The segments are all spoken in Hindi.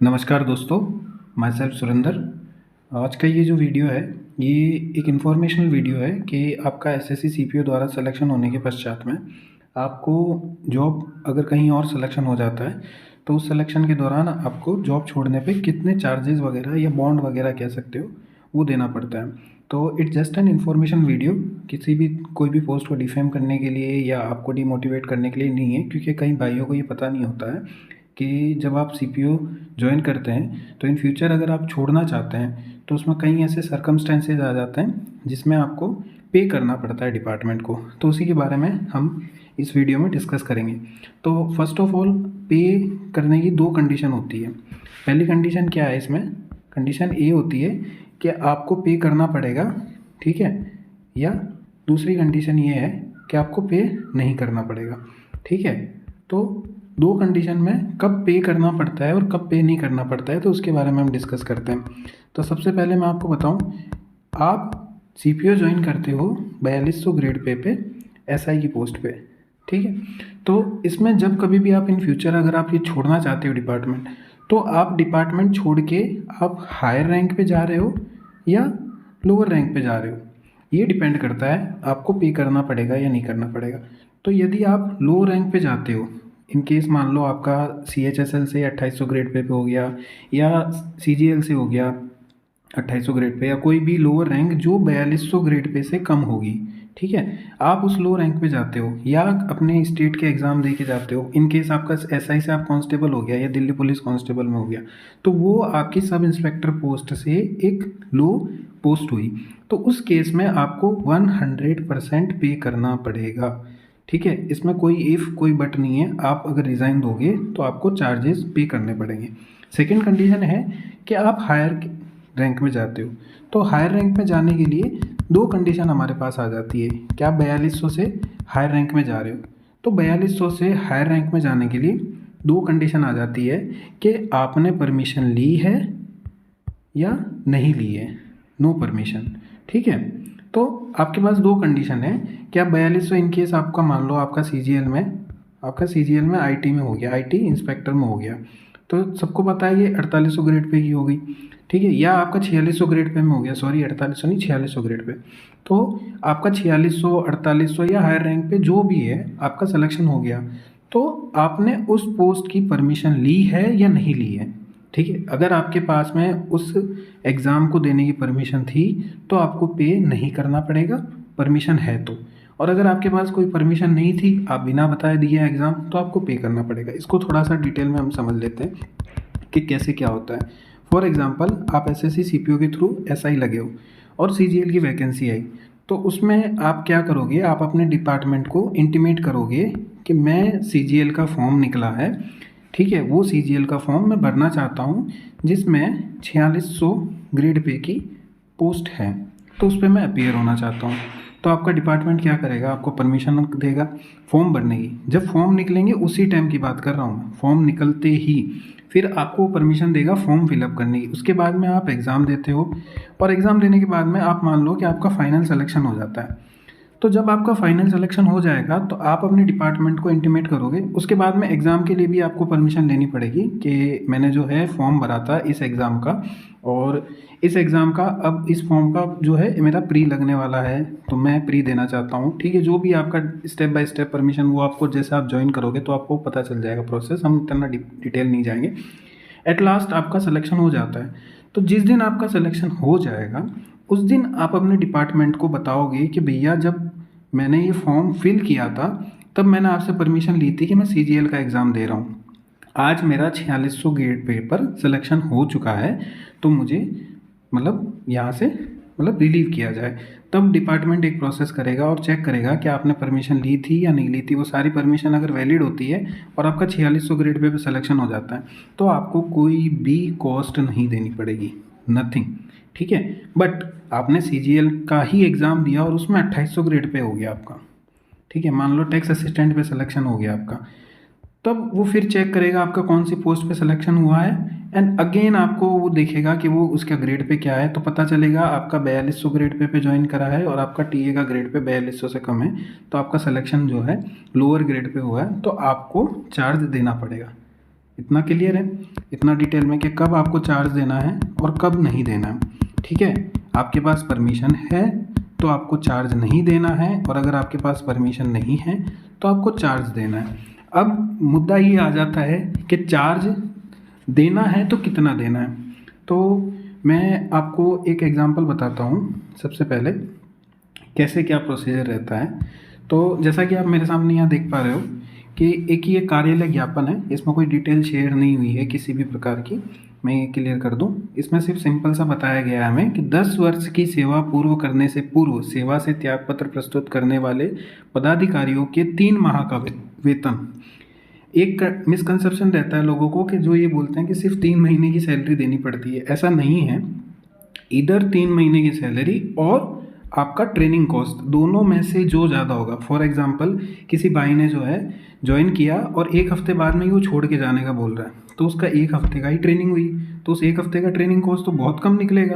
नमस्कार दोस्तों, माई सेल्फ सुरेंदर। आज का ये जो वीडियो है, ये एक इन्फॉर्मेशनल वीडियो है कि आपका एसएससी सीपीओ द्वारा सिलेक्शन होने के पश्चात में आपको जॉब अगर कहीं और सिलेक्शन हो जाता है तो उस सिलेक्शन के दौरान आपको जॉब छोड़ने पे कितने चार्जेस वगैरह या बॉन्ड वगैरह कह सकते हो वो देना पड़ता है। तो it's just an information video, कोई भी पोस्ट को डिफेम करने के लिए या आपको डिमोटिवेट करने के लिए नहीं है, क्योंकि कई भाइयों को ये पता नहीं होता है कि जब आप सीपीओ ज्वाइन करते हैं तो इन फ्यूचर अगर आप छोड़ना चाहते हैं तो उसमें कई ऐसे सर्कमस्टेंसेज आ जाते हैं जिसमें आपको पे करना पड़ता है डिपार्टमेंट को। तो उसी के बारे में हम इस वीडियो में डिस्कस करेंगे। तो फर्स्ट ऑफ ऑल, पे करने की दो कंडीशन होती है। पहली कंडीशन क्या है इसमें? कंडीशन ए होती है कि आपको पे करना पड़ेगा, ठीक है, या दूसरी कंडीशन ये है कि आपको पे नहीं करना पड़ेगा, ठीक है। तो दो कंडीशन में कब पे करना पड़ता है और कब पे नहीं करना पड़ता है, तो उसके बारे में हम डिस्कस करते हैं। तो सबसे पहले मैं आपको बताऊं, आप सीपीओ ज्वाइन करते हो 4200 ग्रेड पे एसआई की पोस्ट पे, ठीक है। तो इसमें जब कभी भी आप इन फ्यूचर अगर आप ये छोड़ना चाहते हो डिपार्टमेंट, तो आप डिपार्टमेंट छोड़ के आप हायर रैंक पे जा रहे हो या लोअर रैंक पे जा रहे हो, ये डिपेंड करता है आपको पे करना पड़ेगा या नहीं करना पड़ेगा। तो यदि आप लो रैंक पे जाते हो, इन केस मान लो आपका CHSL से 2800 ग्रेड पे हो गया या CGL से हो गया 2800 ग्रेड पे, या कोई भी लोअर रैंक जो 4200 ग्रेड पे से कम होगी, ठीक है, आप उस लो रैंक पे जाते हो या अपने स्टेट के एग्ज़ाम दे के जाते हो। इन केस आपका SI से आप कांस्टेबल हो गया या दिल्ली पुलिस कांस्टेबल में हो गया, तो वो आपकी सब इंस्पेक्टर पोस्ट से एक लो पोस्ट हुई, तो उस केस में आपको 100% पे करना पड़ेगा, ठीक है। इसमें कोई इफ़ कोई बट नहीं है। आप अगर रिज़ाइन दोगे तो आपको चार्जेस पे करने पड़ेंगे। सेकंड कंडीशन है कि आप हायर रैंक में जाते हो, तो हायर रैंक में जाने के लिए दो कंडीशन हमारे पास आ जाती है कि आप 4200 से हायर रैंक में जा रहे हो। तो 4200 से हायर रैंक में जाने के लिए दो कंडीशन आ जाती है कि आपने परमिशन ली है या नहीं ली है, नो परमिशन, ठीक है। तो आपके पास दो कंडीशन है कि आप 4200 इन केस आपका मान लो आपका CGL में IT में हो गया, IT इंस्पेक्टर में हो गया, तो सबको पता है ये 4800 ग्रेड पे की हो गई, ठीक है, या आपका 4600 ग्रेड पे में हो गया, सॉरी 4800 नहीं 4600 ग्रेड पे। तो आपका 4600 4800 या हायर रैंक पे जो भी है आपका सिलेक्शन हो गया, तो आपने उस पोस्ट की परमिशन ली है या नहीं ली है, ठीक है। अगर आपके पास में उस एग्ज़ाम को देने की परमिशन थी तो आपको पे नहीं करना पड़ेगा, परमिशन है तो। और अगर आपके पास कोई परमिशन नहीं थी, आप बिना बताए दिए एग्ज़ाम, तो आपको पे करना पड़ेगा। इसको थोड़ा सा डिटेल में हम समझ लेते हैं कि कैसे क्या होता है। फॉर एग्ज़ाम्पल, आप SSC CPO के थ्रू SI लगे हो और CGL की वैकेंसी आई, तो उसमें आप क्या करोगे, आप अपने डिपार्टमेंट को इंटीमेट करोगे कि मैं CGL का फॉर्म निकला है, ठीक है, वो CGL का फॉर्म मैं भरना चाहता हूँ जिसमें 4600 ग्रेड पे की पोस्ट है, तो उस पर मैं अपीयर होना चाहता हूँ। तो आपका डिपार्टमेंट क्या करेगा, आपको परमिशन देगा फॉर्म भरने की। जब फॉर्म निकलेंगे, उसी टाइम की बात कर रहा हूँ मैं, फॉर्म निकलते ही फिर आपको परमिशन देगा फॉर्म फिलअप करने की। उसके बाद में आप एग्ज़ाम देते हो और एग्ज़ाम देने के बाद में आप मान लो कि आपका फाइनल सिलेक्शन हो जाता है। तो जब आपका फाइनल सिलेक्शन हो जाएगा तो आप अपने डिपार्टमेंट को इंटीमेट करोगे। उसके बाद में एग्ज़ाम के लिए भी आपको परमिशन लेनी पड़ेगी कि मैंने जो है फॉर्म भरा था इस एग्ज़ाम का, और इस एग्ज़ाम का अब इस फॉर्म का जो है मेरा प्री लगने वाला है, तो मैं प्री देना चाहता हूँ, ठीक है। जो भी आपका स्टेप बाय स्टेप परमिशन, वो आपको जैसे आप ज्वाइन करोगे तो आपको पता चल जाएगा प्रोसेस, हम इतना डिटेल नहीं जाएंगे। एट लास्ट आपका सिलेक्शन हो जाता है। तो जिस दिन आपका सिलेक्शन हो जाएगा उस दिन आप अपने डिपार्टमेंट को बताओगे कि भैया जब मैंने ये फॉर्म फिल किया था तब मैंने आपसे परमिशन ली थी कि मैं CGL का एग्ज़ाम दे रहा हूँ। आज मेरा 4600 ग्रेड पे पर सिलेक्शन हो चुका है, तो मुझे मतलब यहाँ से मतलब रिलीव किया जाए। तब डिपार्टमेंट एक प्रोसेस करेगा और चेक करेगा कि आपने परमिशन ली थी या नहीं ली थी। वो सारी परमिशन अगर वैलिड होती है और आपका 4600 ग्रेड पे सिलेक्शन हो जाता है, तो आपको कोई भी कॉस्ट नहीं देनी पड़ेगी, नथिंग, ठीक है। बट आपने CGL का ही एग्ज़ाम दिया और उसमें 2800 ग्रेड पे हो गया आपका, ठीक है, मान लो टैक्स असिस्टेंट पे सिलेक्शन हो गया आपका, तब वो फिर चेक करेगा आपका कौन सी पोस्ट पे सिलेक्शन हुआ है, एंड अगेन आपको वो देखेगा कि वो उसका ग्रेड पे क्या है, तो पता चलेगा आपका 4200 ग्रेड पे ज्वाइन करा है और आपका TA का ग्रेड पे 4200 से कम है, तो आपका सिलेक्शन जो है लोअर ग्रेड पे हुआ है, तो आपको चार्ज देना पड़ेगा, इतना क्लियर है, इतना डिटेल में कि कब आपको चार्ज देना है और कब नहीं देना है। ठीक है, आपके पास परमिशन है तो आपको चार्ज नहीं देना है, और अगर आपके पास परमिशन नहीं है तो आपको चार्ज देना है। अब मुद्दा ये आ जाता है कि चार्ज देना है तो कितना देना है। तो मैं आपको एक एग्जांपल बताता हूँ सबसे पहले, कैसे क्या प्रोसीजर रहता है। तो जैसा कि आप मेरे सामने यहाँ देख पा रहे हो कि एक ये कार्यालय ज्ञापन है, इसमें कोई डिटेल शेयर नहीं हुई है किसी भी प्रकार की। मैं ये क्लियर कर दूं, इसमें सिर्फ सिंपल सा बताया गया है हमें कि 10 वर्ष की सेवा पूर्व करने से पूर्व सेवा से त्यागपत्र प्रस्तुत करने वाले पदाधिकारियों के 3 माह का वेतन। एक मिसकंसेप्शन रहता है लोगों को कि जो ये बोलते हैं कि सिर्फ 3 महीने की सैलरी देनी पड़ती है, ऐसा नहीं है। इधर 3 महीने की सैलरी और आपका ट्रेनिंग कॉस्ट, दोनों में से जो ज़्यादा होगा। फॉर एग्जांपल किसी भाई ने जो है ज्वाइन किया और 1 हफ्ते बाद में वो छोड़ के जाने का बोल रहा है, तो उसका 1 हफ्ते का ही ट्रेनिंग हुई, तो उस 1 हफ्ते का ट्रेनिंग कॉस्ट तो बहुत कम निकलेगा।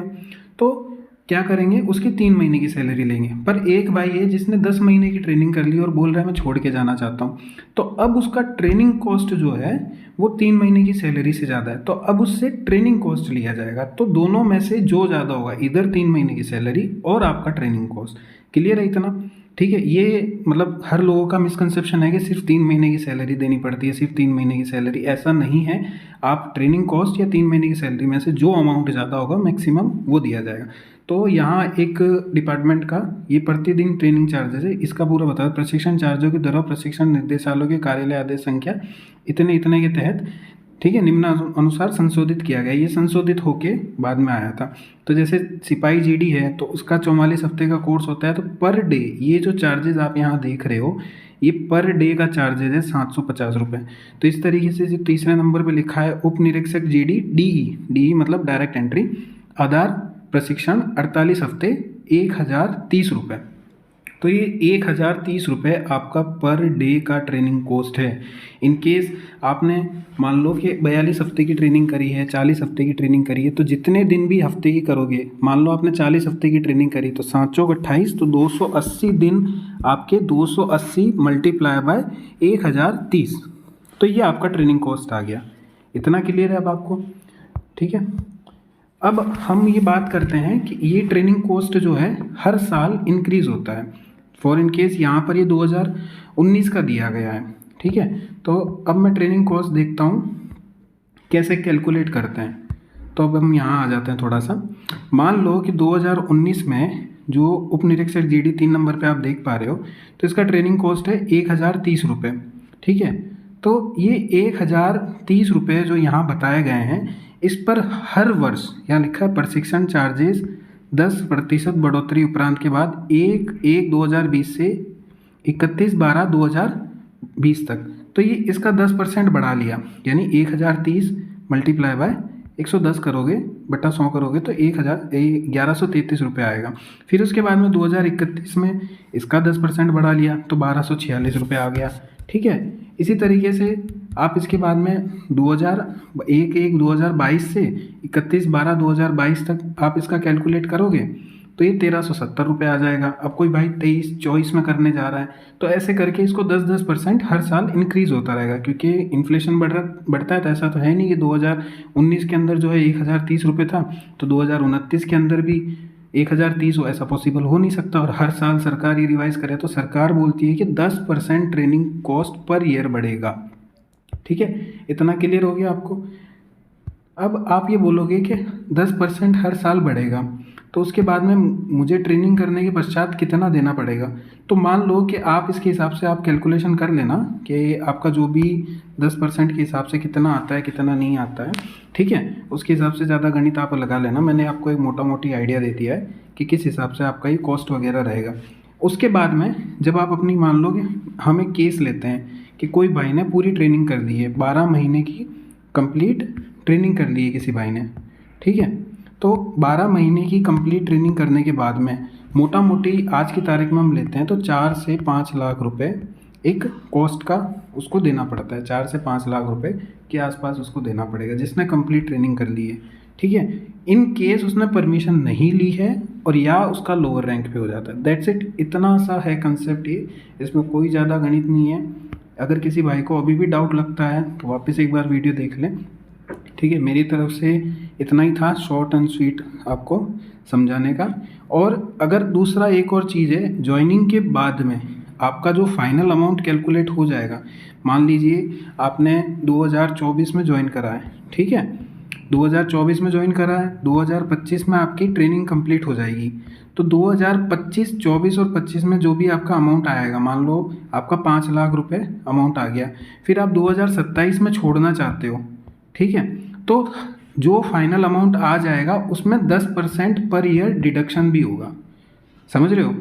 तो क्या करेंगे, उसकी 3 महीने की सैलरी लेंगे। पर एक भाई है जिसने 10 महीने की ट्रेनिंग कर ली और बोल रहा है मैं छोड़ के जाना चाहता हूँ, तो अब उसका ट्रेनिंग कॉस्ट जो है वो 3 महीने की सैलरी से ज़्यादा है, तो अब उससे ट्रेनिंग कॉस्ट लिया जाएगा। तो दोनों में से जो ज़्यादा होगा, इधर 3 महीने की सैलरी और आपका ट्रेनिंग कॉस्ट। क्लियर है इतना? ठीक है, ये मतलब हर लोगों का मिसकंसेप्शन है कि सिर्फ 3 महीने की सैलरी देनी पड़ती है, सिर्फ 3 महीने की सैलरी, ऐसा नहीं है। आप ट्रेनिंग कॉस्ट या 3 महीने की सैलरी में से जो अमाउंट ज़्यादा होगा मैक्सिमम वो दिया जाएगा। तो यहाँ एक डिपार्टमेंट का ये प्रतिदिन ट्रेनिंग चार्जेस है, इसका पूरा बता दो। प्रशिक्षण चार्जों की दरों प्रशिक्षण निर्देशालयों के कार्यालय आदेश संख्या इतने इतने के तहत, ठीक है, निम्न अनुसार संशोधित किया गया। ये संशोधित होके बाद में आया था। तो जैसे सिपाही जीडी है तो उसका 44 हफ्ते का कोर्स होता है, तो पर डे ये जो चार्जेस आप यहाँ देख रहे हो, ये पर डे का चार्जेज है 750 रुपये। तो इस तरीके से जो तीसरे नंबर पे लिखा है उप निरीक्षक जीडी डीई मतलब डायरेक्ट एंट्री, आधार प्रशिक्षण 48 हफ्ते 1030 रुपये। तो ये 1030 रुपये आपका पर डे का ट्रेनिंग कॉस्ट है। इन केस आपने मान लो कि 42 हफ्ते की ट्रेनिंग करी है, 40 हफ्ते की ट्रेनिंग करी है, तो जितने दिन भी हफ्ते की करोगे, मान लो आपने 40 हफ्ते की ट्रेनिंग करी तो 7 चौक 28, तो 280 दिन आपके 280 मल्टीप्लाई बाय 1030, तो ये आपका ट्रेनिंग कॉस्ट आ गया। इतना क्लियर है अब आपको? ठीक है, अब हम ये बात करते हैं कि ये ट्रेनिंग कॉस्ट जो है हर साल इंक्रीज़ होता है। फॉर इन केस यहाँ पर ये 2019 का दिया गया है। ठीक है, तो अब मैं ट्रेनिंग कॉस्ट देखता हूँ कैसे कैलकुलेट करते हैं। तो अब हम यहाँ आ जाते हैं थोड़ा सा। मान लो कि 2019 में जो उप निरीक्षक जीडी 3 नंबर पे आप देख पा रहे हो, तो इसका ट्रेनिंग कॉस्ट है 1030 रुपये। ठीक है, तो ये 1030 रुपये जो यहाँ बताए गए हैं, इस पर हर वर्ष यहाँ लिखा है प्रशिक्षण चार्जेस 10% बढ़ोतरी उपरांत के बाद 1/1/2020 से 31/12/2020 तक, तो ये इसका 10% बढ़ा लिया, यानी 1030 मल्टीप्लाई बाय 110 करोगे बटा 100 करोगे तो 1133 रुपये आएगा। फिर उसके बाद में 2031 में इसका 10% बढ़ा लिया तो 1246 रुपये आ गया। ठीक है, इसी तरीके से आप इसके बाद में 2022 से 31/12/2022 तक आप इसका कैलकुलेट करोगे तो ये 1370 रुपये आ जाएगा। अब कोई भाई 23-24 में करने जा रहा है, तो ऐसे करके इसको 10% हर साल इंक्रीज़ होता रहेगा, क्योंकि इन्फ्लेशन बढ़ता है। तो ऐसा तो है नहीं कि 2019 के अंदर जो है 1030 रुपये था तो 2029 के अंदर भी 1030 हो, ऐसा पॉसिबल हो नहीं सकता। और हर साल सरकार ये रिवाइज करे तो सरकार बोलती है कि 10% ट्रेनिंग कॉस्ट पर ईयर बढ़ेगा। ठीक है, इतना क्लियर हो गया आपको? अब आप ये बोलोगे कि 10% हर साल बढ़ेगा, तो उसके बाद में मुझे ट्रेनिंग करने के पश्चात कितना देना पड़ेगा। तो मान लो कि आप इसके हिसाब से आप कैलकुलेशन कर लेना कि आपका जो भी 10% के हिसाब से कितना आता है कितना नहीं आता है। ठीक है, उसके हिसाब से ज़्यादा गणित आप लगा लेना। मैंने आपको एक मोटा मोटी आइडिया दे दिया है कि किस हिसाब से आपका ये कॉस्ट वगैरह रहेगा। उसके बाद में जब आप अपनी मान लो कि हम एक केस लेते हैं कि कोई भाई ने पूरी ट्रेनिंग कर दी है, 12 महीने की कंप्लीट ट्रेनिंग कर ली है किसी भाई ने। ठीक है, तो 12 महीने की कंप्लीट ट्रेनिंग करने के बाद में मोटा मोटी आज की तारीख में हम लेते हैं तो 4 से 5 लाख रुपए एक कॉस्ट का उसको देना पड़ता है। 4 से 5 लाख रुपए के आसपास उसको देना पड़ेगा जिसने कंप्लीट ट्रेनिंग कर ली है। ठीक है, इन केस उसने परमिशन नहीं ली है और या उसका लोअर रैंक पे हो जाता है। दैट्स इट, इतना सा है कंसेप्ट ये, इसमें कोई ज़्यादा गणित नहीं है। अगर किसी भाई को अभी भी डाउट लगता है तो वापस एक बार वीडियो देख लें, ठीक है। मेरी तरफ से इतना ही था, शॉर्ट एंड स्वीट आपको समझाने का। और अगर दूसरा एक और चीज़ है, ज्वाइनिंग के बाद में आपका जो फाइनल अमाउंट कैलकुलेट हो जाएगा, मान लीजिए आपने 2024 में ज्वाइन करा है, ठीक है, 2024 में ज्वाइन करा है, 2025 में आपकी ट्रेनिंग कंप्लीट हो जाएगी। तो 2025, 24 और 25 में जो भी आपका अमाउंट आएगा, मान लो आपका 5 लाख रुपए अमाउंट आ गया, फिर आप 2027 में छोड़ना चाहते हो, ठीक है, तो जो फाइनल अमाउंट आ जाएगा उसमें 10% पर ईयर डिडक्शन भी होगा। समझ रहे हो?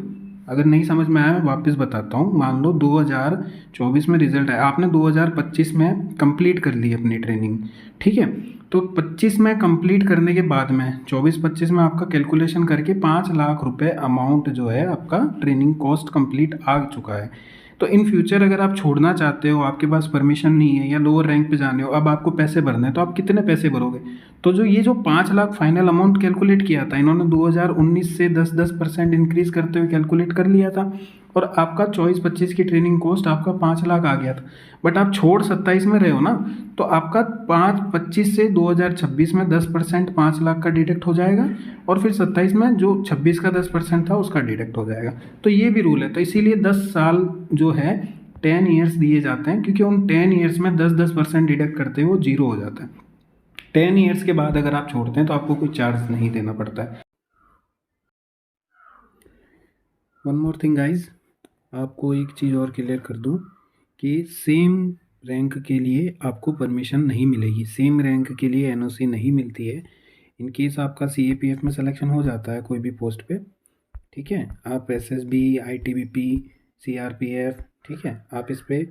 अगर नहीं समझ में आया मैं वापस बताता हूँ। मान लो 2024 में रिजल्ट आया, आपने 2025 में कंप्लीट कर ली अपनी ट्रेनिंग, ठीक है, तो 25 में कंप्लीट करने के बाद में 24-25 में आपका कैलकुलेशन करके 5 लाख रुपए अमाउंट जो है आपका ट्रेनिंग कॉस्ट कंप्लीट आ चुका है। तो इन फ्यूचर अगर आप छोड़ना चाहते हो, आपके पास परमिशन नहीं है या लोअर रैंक पे जाने हो, अब आपको पैसे भरने हैं, तो आप कितने पैसे भरोगे? तो जो ये जो 5 लाख फाइनल अमाउंट कैलकुलेट किया था इन्होंने 2019 से 10% इंक्रीज़ करते हुए कैलकुलेट कर लिया था, और आपका 24-25 की ट्रेनिंग कॉस्ट आपका 5 लाख आ गया था। बट आप छोड़ 27 में रहे हो ना, तो आपका 5-25 से 2026 में 10% 5 लाख का डिडक्ट हो जाएगा, और फिर 27 में जो 26 का 10% था उसका डिडक्ट हो जाएगा। तो ये भी रूल है। तो इसीलिए 10 साल जो है 10 ईयर्स दिए जाते हैं, क्योंकि उन 10 ईयर्स में 10% डिडक्ट करते हुए वो जीरो हो जाता है। 10 ईयर्स के बाद अगर आप छोड़ते हैं तो आपको कोई चार्ज नहीं देना पड़ता है। वन मोर थिंग गाइज, आपको एक चीज़ और क्लियर कर दूं कि सेम रैंक के लिए आपको परमिशन नहीं मिलेगी, सेम रैंक के लिए एनओसी नहीं मिलती है। इन केस आपका सीएपीएफ में सिलेक्शन हो जाता है कोई भी पोस्ट पे, ठीक है, आप एसएसबी, आईटीबीपी, सीआरपीएफ, ठीक है, आप इस पे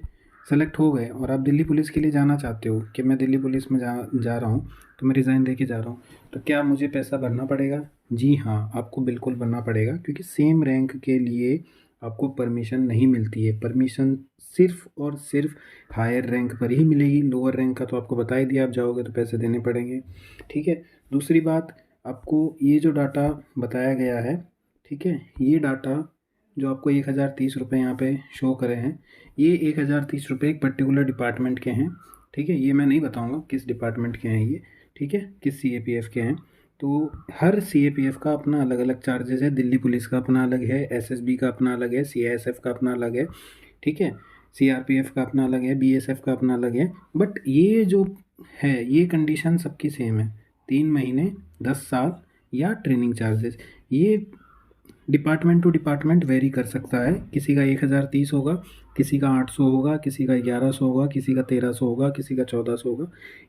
सेलेक्ट हो गए और आप दिल्ली पुलिस के लिए जाना चाहते हो कि मैं दिल्ली पुलिस में जा रहा हूँ, तो मैं रिज़ाइन दे के जा रहा हूँ, तो क्या मुझे पैसा भरना पड़ेगा? जी हाँ, आपको बिल्कुल भरना पड़ेगा, क्योंकि सेम रैंक के लिए आपको परमिशन नहीं मिलती है। परमिशन सिर्फ और सिर्फ हायर रैंक पर ही मिलेगी, लोअर रैंक का तो आपको बता ही दिया, आप जाओगे तो पैसे देने पड़ेंगे, ठीक है। दूसरी बात, आपको ये जो डाटा बताया गया है, ठीक है, ये डाटा जो आपको 1030 रुपये यहाँ पे शो करे हैं, ये 1030 रुपये एक पर्टिकुलर डिपार्टमेंट के हैं, ठीक है, ये मैं नहीं बताऊँगा किस डिपार्टमेंट के हैं ये, ठीक है, किस सीएपीएफ के हैं। तो हर सीएपीएफ का अपना अलग अलग चार्जेस है, दिल्ली पुलिस का अपना अलग है, एसएसबी का अपना अलग है, सीआईएसएफ का अपना अलग है, ठीक है, सीआरपीएफ का अपना अलग है, बीएसएफ का अपना अलग है। बट ये जो है ये कंडीशन सबकी सेम है, 3 महीने, 10 साल या ट्रेनिंग चार्जेस। ये डिपार्टमेंट टू डिपार्टमेंट वेरी कर सकता है, किसी का 1030 होगा, किसी का 800 होगा, किसी का 1100 होगा, किसी का 1300 होगा, किसी का 1400 होगा।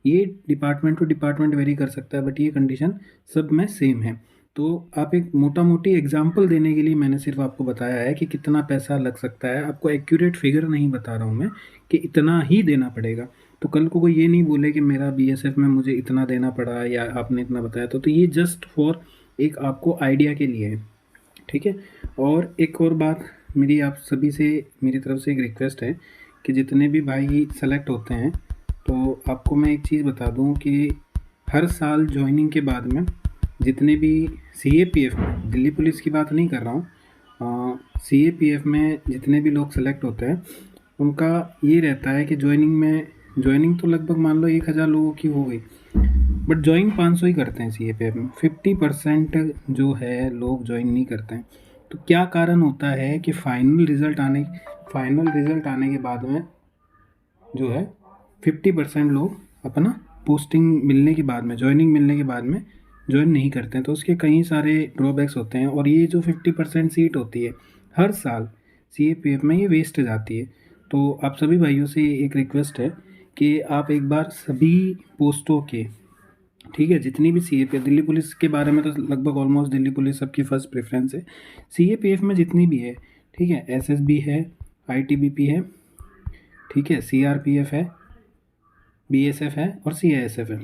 ये डिपार्टमेंट टू डिपार्टमेंट वेरी कर सकता है, बट ये कंडीशन सब में सेम है। तो आप एक मोटा मोटी एग्जांपल देने के लिए मैंने सिर्फ आपको बताया है कि कितना पैसा लग सकता है, आपको एक्यूरेट फिगर नहीं बता रहा हूँ मैं कि इतना ही देना पड़ेगा। तो कल को कोई ये नहीं बोले कि मेरा बीएसएफ में मुझे इतना देना पड़ा या आपने इतना बताया, तो ये जस्ट फॉर एक आपको आइडिया के लिए है, ठीक है। और एक और बात मेरी आप सभी से, मेरी तरफ से एक रिक्वेस्ट है कि जितने भी भाई सेलेक्ट होते हैं, तो आपको मैं एक चीज़ बता दूं कि हर साल ज्वाइनिंग के बाद में जितने भी सीएपीएफ में, दिल्ली पुलिस की बात नहीं कर रहा हूँ, सीएपीएफ में जितने भी लोग सेलेक्ट होते हैं उनका ये रहता है कि ज्वाइनिंग तो लगभग मान लो 1000 लोगों की हो गई, बट ज्वाइन 500 ही करते हैं सीएपीएफ में। 50% जो है लोग ज्वाइन नहीं करते हैं। तो क्या कारण होता है कि फाइनल रिज़ल्ट आने के बाद में जो है 50% लोग अपना पोस्टिंग मिलने के बाद में, ज्वाइनिंग मिलने के बाद में ज्वाइन नहीं करते हैं। तो उसके कई सारे ड्रॉबैक्स होते हैं, और ये जो 50% सीट होती है हर साल सीएपीएफ में, ये वेस्ट जाती है। तो आप सभी भाइयों से एक रिक्वेस्ट है कि आप एक बार सभी पोस्टों के, ठीक है, जितनी भी सीएपीएफ, दिल्ली पुलिस के बारे में तो लगभग ऑलमोस्ट दिल्ली पुलिस सबकी फर्स्ट प्रेफरेंस है। सीएपीएफ में जितनी भी है, ठीक है, एसएसबी है, आईटीबीपी है, ठीक है, सीआरपीएफ है, बीएसएफ है और सीआईएसएफ है,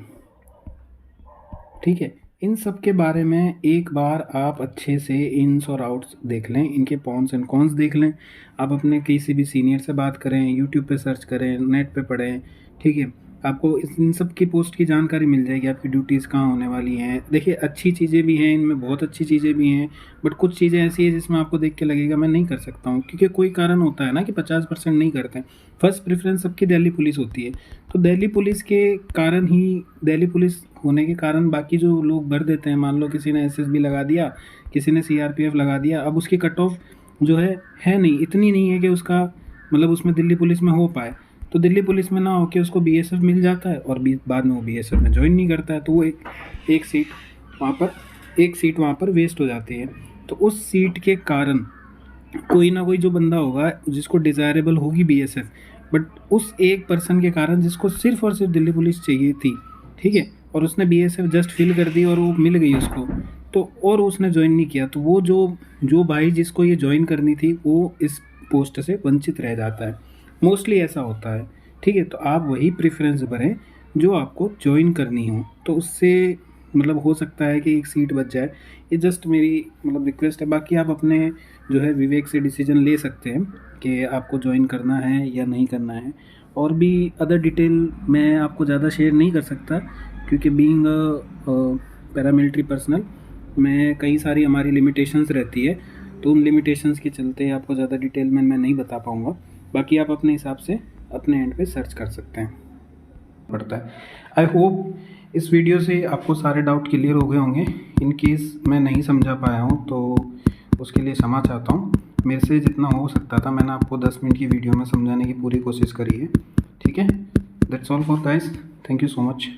ठीक है, इन सब के बारे में एक बार आप अच्छे से इन्स और आउट्स देख लें, इनके पॉन्स एंड कॉन्स देख लें। आप अपने किसी भी सीनियर से बात करें, यूट्यूब पे सर्च करें, नेट पे पढ़ें, ठीक है, आपको इन सब की पोस्ट की जानकारी मिल जाएगी, आपकी ड्यूटीज़ कहाँ होने वाली हैं। देखिए अच्छी चीज़ें भी हैं इनमें, बहुत अच्छी चीज़ें भी हैं, बट कुछ चीज़ें ऐसी हैं जिसमें आपको देख के लगेगा मैं नहीं कर सकता हूँ, क्योंकि कोई कारण होता है ना कि 50% नहीं करते हैं। फर्स्ट प्रेफरेंस सबकी दिल्ली पुलिस होती है, तो दिल्ली पुलिस के कारण ही, दिल्ली पुलिस होने के कारण बाकी जो लोग भर देते हैं। मान लो किसी ने एसएसबी लगा दिया, किसी ने सीआरपीएफ लगा दिया, अब उसकी कट ऑफ जो है नहीं, इतनी नहीं है कि उसका मतलब उसमें दिल्ली पुलिस में हो पाए। तो दिल्ली पुलिस में ना होके उसको बीएसएफ मिल जाता है और बाद में वो बीएसएफ में ज्वाइन नहीं करता है, तो वो एक सीट वहाँ पर वेस्ट हो जाती है। तो उस सीट के कारण कोई ना कोई जो बंदा होगा जिसको डिज़ायरेबल होगी बीएसएफ, बट उस एक पर्सन के कारण जिसको सिर्फ और सिर्फ दिल्ली पुलिस चाहिए थी, ठीक है, और उसने बीएसएफ जस्ट फिल कर दी और वो मिल गई उसको, तो और उसने ज्वाइन नहीं किया, तो वो जो भाई जिसको ये ज्वाइन करनी थी वो इस पोस्ट से वंचित रह जाता है। मोस्टली ऐसा होता है, ठीक है। तो आप वही प्रेफरेंस भरें जो आपको ज्वाइन करनी हो, तो उससे मतलब हो सकता है कि एक सीट बच जाए। ये जस्ट मेरी मतलब रिक्वेस्ट है, बाकी आप अपने जो है विवेक से डिसीजन ले सकते हैं कि आपको ज्वाइन करना है या नहीं करना है। और भी अदर डिटेल मैं आपको ज़्यादा शेयर नहीं कर सकता, क्योंकि बीइंग पैरामिलिट्री पर्सनल में कई सारी हमारी लिमिटेशंस रहती है, तो उन लिमिटेशंस के चलते आपको ज़्यादा डिटेल में मैं नहीं बता पाऊँगा। बाकी आप अपने हिसाब से अपने एंड पे सर्च कर सकते हैं, पड़ता है। आई होप इस वीडियो से आपको सारे डाउट क्लियर हो गए होंगे। इन केस मैं नहीं समझा पाया हूँ तो उसके लिए क्षमा चाहता हूँ। मेरे से जितना हो सकता था मैंने आपको 10 मिनट की वीडियो में समझाने की पूरी कोशिश करी है, ठीक है। That's all for guys, thank you so much.